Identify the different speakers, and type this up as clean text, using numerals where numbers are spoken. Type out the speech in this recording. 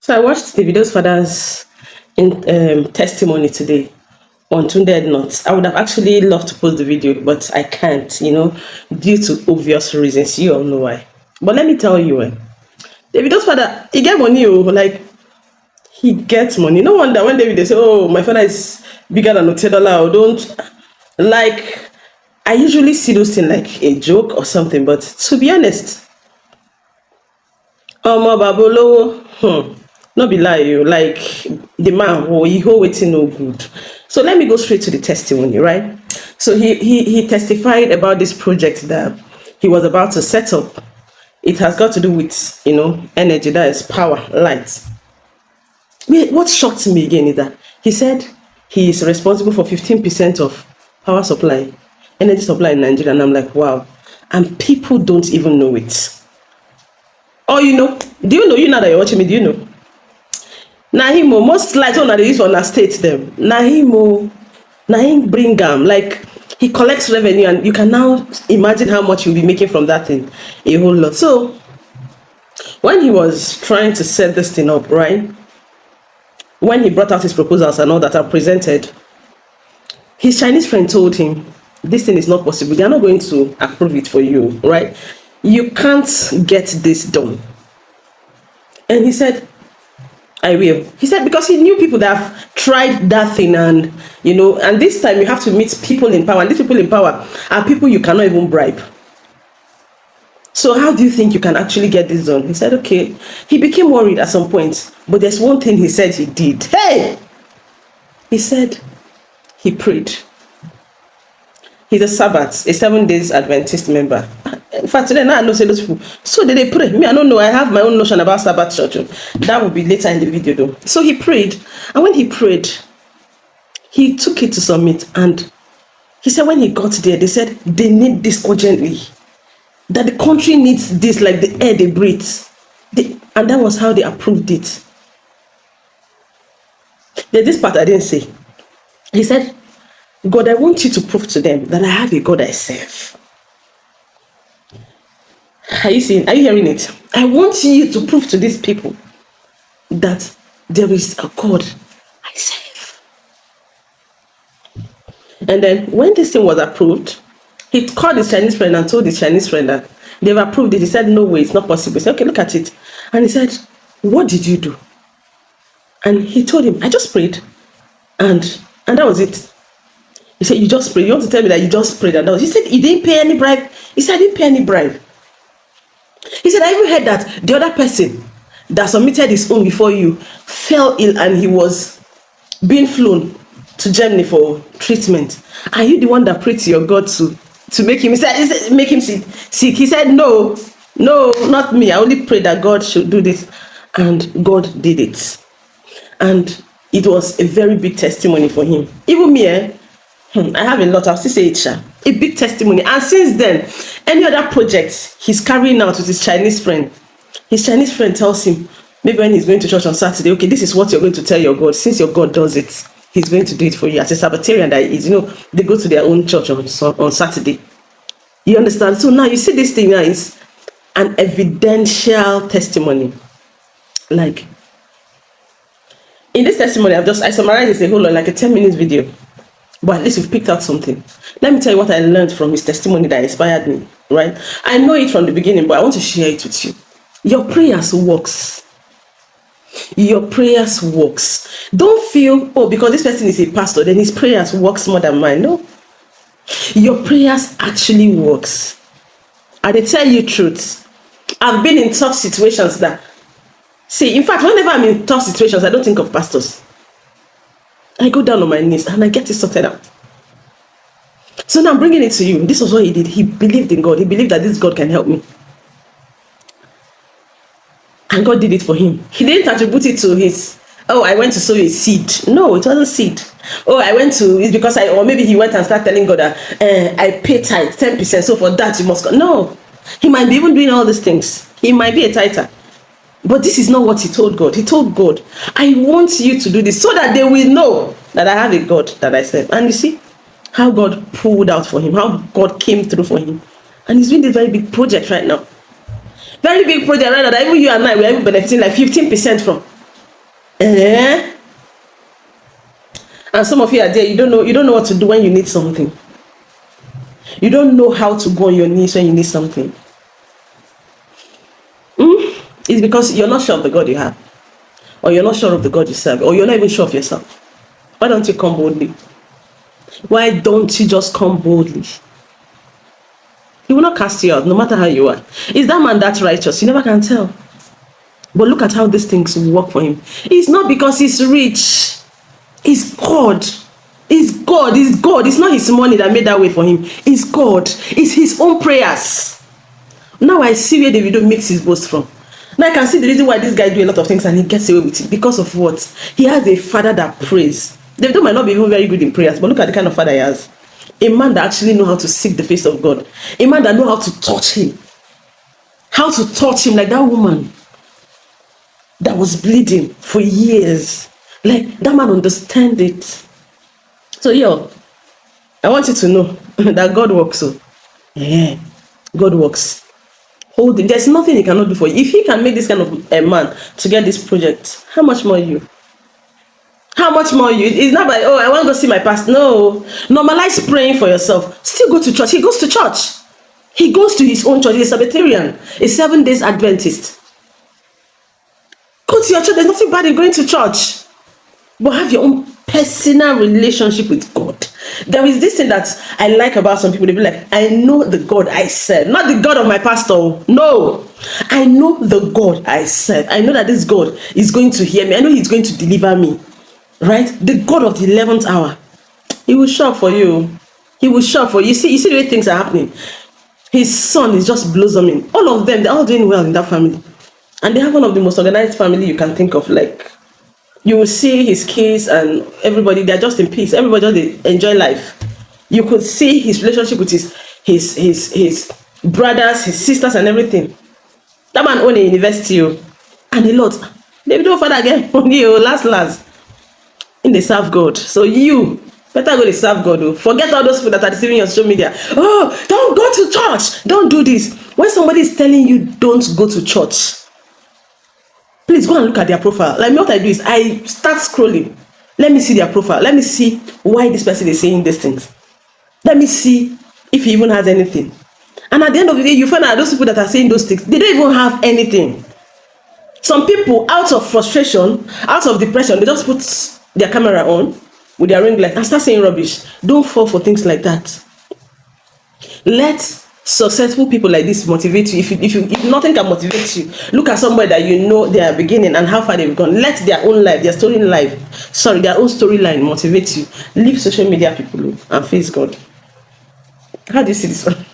Speaker 1: So I watched Davido's father's testimony today on Tunde Not. I would have actually loved to post the video, but I can't, due to obvious reasons. You all know why. But let me tell you, Davido's father, he get money, like he gets money. No wonder when David they say, "Oh, my father is bigger than $10," or don't like. I usually see those things like a joke or something, but to be honest, Omo Babolowo, no be lie you, like the man he hold waiting no good. So let me go straight to the testimony, right? So he testified about this project that he was about to set up. It has got to do with energy, that is power, light. What shocked me again is that he said he is responsible for 15% of power supply, energy supply in Nigeria, and I'm like, wow. And people don't even know it. Oh, do you know, you now that you're watching me, do you know? Nahimo, most light on they use for state them. Nahimo, Nahim bring like he collects revenue, and you can now imagine how much you'll be making from that thing. A whole lot. So when he was trying to set this thing up, right? When he brought out his proposals and all that are presented, his Chinese friend told him, this thing is not possible. They're not going to approve it for you, right? You can't get this done. And he said, I will. He said, because he knew people that have tried that thing, and and this time you have to meet people in power, and these people in power are people you cannot even bribe. So how do you think you can actually get this done? He said, okay. He became worried at some point, but there's one thing he said he did. Hey! He said he prayed. He's a Sabbath, a 7 days Adventist member. In fact, today now I know say those people. So did they pray? Me, I don't know. I have my own notion about Sabbath church. That will be later in the video though. So he prayed. And when he prayed, he took it to submit. And he said when he got there, they said they need this urgently. That the country needs this like the air they breathe. And that was how they approved it. There's this part I didn't say. He said, God, I want you to prove to them that I have a God I serve. Are you seeing? Are you hearing it? I want you to prove to these people that there is a God I serve. And then when this thing was approved, he called his Chinese friend and told his Chinese friend that they've approved it. He said, no way, it's not possible. He said, okay, look at it. And he said, what did you do? And he told him, I just prayed. And that was it. He said, you just prayed. You want to tell me that you just prayed? And that was, he said, he didn't pay any bribe. He said, I didn't pay any bribe. He said, I even heard that the other person that submitted his own before you fell ill and he was being flown to Germany for treatment. Are you the one that prayed to your God to make him? He said, make him sick. He said, no, not me. I only prayed that God should do this. And God did it. And it was a very big testimony for him. Even me, I have a lot. I'll still say it, a big testimony. And since then, any other project he's carrying out with his Chinese friend tells him, maybe when he's going to church on Saturday, okay, this is what you're going to tell your God. Since your God does it, he's going to do it for you. As a Sabbatarian that is, they go to their own church on Saturday. You understand? So now you see this thing now is an evidential testimony. Like, in this testimony, I summarized this a whole lot, like a 10-minute video. But at least we've picked out something. Let me tell you what I learned from his testimony that inspired me, right? I know it from the beginning, but I want to share it with you. Your prayers works. Your prayers works. Don't feel, because this person is a pastor, then his prayers works more than mine. No. Your prayers actually works. And they tell you truth. I've been in tough situations in fact, whenever I'm in tough situations, I don't think of pastors. I go down on my knees and I get it sorted out. So now I'm bringing it to you. This was what he did. He believed in God. He believed that this God can help me. And God did it for him. He didn't attribute it to his, I went to sow a seed. No, it wasn't seed. It's because or maybe he went and started telling God that I pay tithe 10%. So for that you must go. No, he might be even doing all these things. He might be a tither. But this is not what he told God. He told God, I want you to do this so that they will know that I have a God that I serve. And you see how God pulled out for him, how God came through for him. And he's doing this very big project right now. Very big project right now that even you and I, we're even benefiting like 15% from. Eh? And some of you are there, you don't know what to do when you need something. You don't know how to go on your knees when you need something. It's because you're not sure of the God you have, or you're not sure of the God you serve, or you're not even sure of yourself. Why don't you come boldly? Why don't you just come boldly? He will not cast you out, no matter how you are. Is that man that righteous? You never can tell. But look at how these things work for him. It's not because he's rich. It's God. It's God. It's God. It's not his money that made that way for him. It's God. It's his own prayers. Now I see where Davido makes his boast from. Now I can see the reason why this guy do a lot of things and he gets away with it. Because of what? He has a father that prays. Davido might not be even very good in prayers, but look at the kind of father he has. A man that actually knows how to seek the face of God. A man that knows how to touch him. How to touch him like that woman that was bleeding for years. Like, that man understand it. So, I want you to know that God works. So, yeah, God works. Hold it. There's nothing he cannot do for you. If he can make this kind of a man to get this project, how much more you? How much more you? It's not by, I want to go see my pastor. No. Normalize praying for yourself. Still go to church. He goes to church. He goes to his own church. He's a Sabbatarian, a 7 days Adventist. Go to your church. There's nothing bad in going to church. But have your own personal relationship with God. There is this thing that I like about some people. They be like, I know the God I serve. Not the God of my pastor. No. I know the God I serve. I know that this God is going to hear me. I know he's going to deliver me. Right? The God of the 11th hour. He will show up for you. He will show up for you. You see the way things are happening. His son is just blossoming. All of them, they're all doing well in that family. And they have one of the most organized family you can think of. Like, you will see his kids and everybody, they're just in peace. Everybody just enjoy life. You could see his relationship with his brothers, his sisters, and everything. That man owned a university, and a lot. They don't father again. Last. In the serve God. So you better go to serve God. Forget all those people that are deceiving your social media. Oh, don't go to church. Don't do this. When somebody is telling you don't go to church, please go and look at their profile. Like me, what I do is I start scrolling. Let me see their profile. Let me see why this person is saying these things. Let me see if he even has anything. And at the end of the day, you find out those people that are saying those things, they don't even have anything. Some people, out of frustration, out of depression, they just put their camera on with their ring light and start saying rubbish. Don't fall for things like that. Let successful people like this motivate you. If nothing can motivate you, look at somebody that you know they are beginning and how far they've gone. Let their own life, their own storyline motivate you. Leave social media people and face God. How do you see this one?